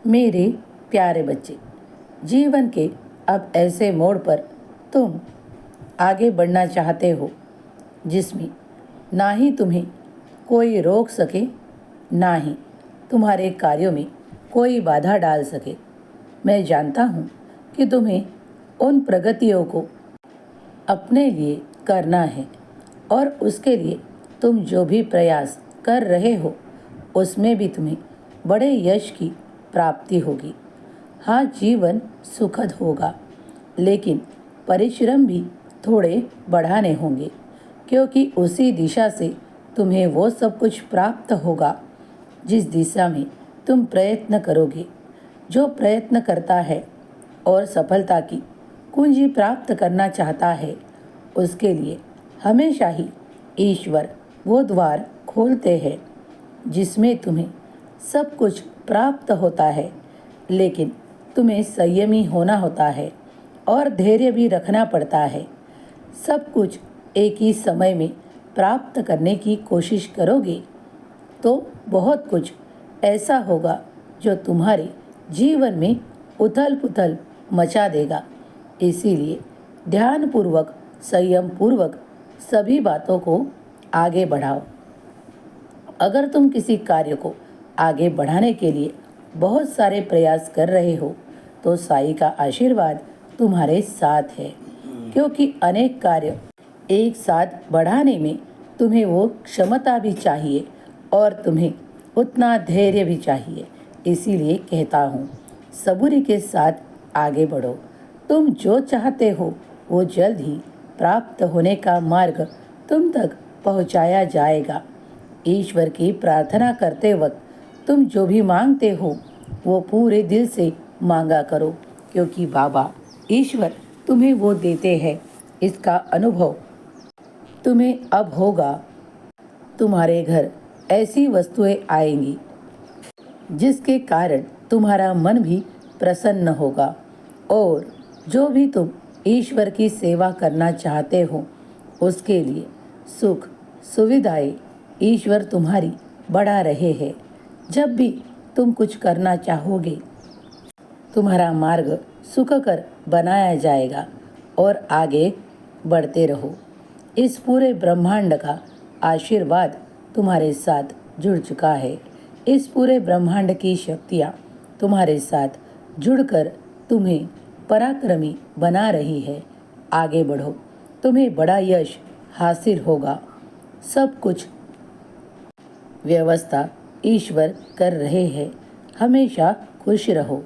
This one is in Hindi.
मेरे प्यारे बच्चे, जीवन के अब ऐसे मोड़ पर तुम आगे बढ़ना चाहते हो जिसमें ना ही तुम्हें कोई रोक सके, ना ही तुम्हारे कार्यों में कोई बाधा डाल सके। मैं जानता हूँ कि तुम्हें उन प्रगतियों को अपने लिए करना है और उसके लिए तुम जो भी प्रयास कर रहे हो उसमें भी तुम्हें बड़े यश की प्राप्ति होगी। हाँ, जीवन सुखद होगा, लेकिन परिश्रम भी थोड़े बढ़ाने होंगे, क्योंकि उसी दिशा से तुम्हें वो सब कुछ प्राप्त होगा जिस दिशा में तुम प्रयत्न करोगे। जो प्रयत्न करता है और सफलता की कुंजी प्राप्त करना चाहता है, उसके लिए हमेशा ही ईश्वर वो द्वार खोलते हैं जिसमें तुम्हें सब कुछ प्राप्त होता है। लेकिन तुम्हें संयमी होना होता है और धैर्य भी रखना पड़ता है। सब कुछ एक ही समय में प्राप्त करने की कोशिश करोगे तो बहुत कुछ ऐसा होगा जो तुम्हारे जीवन में उथल पुथल मचा देगा। इसीलिए ध्यानपूर्वक, संयम पूर्वक सभी बातों को आगे बढ़ाओ। अगर तुम किसी कार्य को आगे बढ़ाने के लिए बहुत सारे प्रयास कर रहे हो तो साईं का आशीर्वाद तुम्हारे साथ है, क्योंकि अनेक कार्य एक साथ बढ़ाने में तुम्हें वो क्षमता भी चाहिए और तुम्हें उतना धैर्य भी चाहिए। इसीलिए कहता हूँ, सबूरी के साथ आगे बढ़ो। तुम जो चाहते हो वो जल्द ही प्राप्त होने का मार्ग तुम तक पहुँचाया जाएगा। ईश्वर की प्रार्थना करते वक्त तुम जो भी मांगते हो वो पूरे दिल से मांगा करो, क्योंकि बाबा ईश्वर तुम्हें वो देते हैं। इसका अनुभव तुम्हें अब होगा। तुम्हारे घर ऐसी वस्तुएं आएंगी जिसके कारण तुम्हारा मन भी प्रसन्न होगा, और जो भी तुम ईश्वर की सेवा करना चाहते हो उसके लिए सुख सुविधाएं ईश्वर तुम्हारी बढ़ा रहे हैं। जब भी तुम कुछ करना चाहोगे तुम्हारा मार्ग सुखकर बनाया जाएगा और आगे बढ़ते रहो। इस पूरे ब्रह्मांड का आशीर्वाद तुम्हारे साथ जुड़ चुका है। इस पूरे ब्रह्मांड की शक्तियाँ तुम्हारे साथ जुड़कर तुम्हें पराक्रमी बना रही है। आगे बढ़ो, तुम्हें बड़ा यश हासिल होगा। सब कुछ व्यवस्था ईश्वर कर रहे हैं। हमेशा खुश रहो।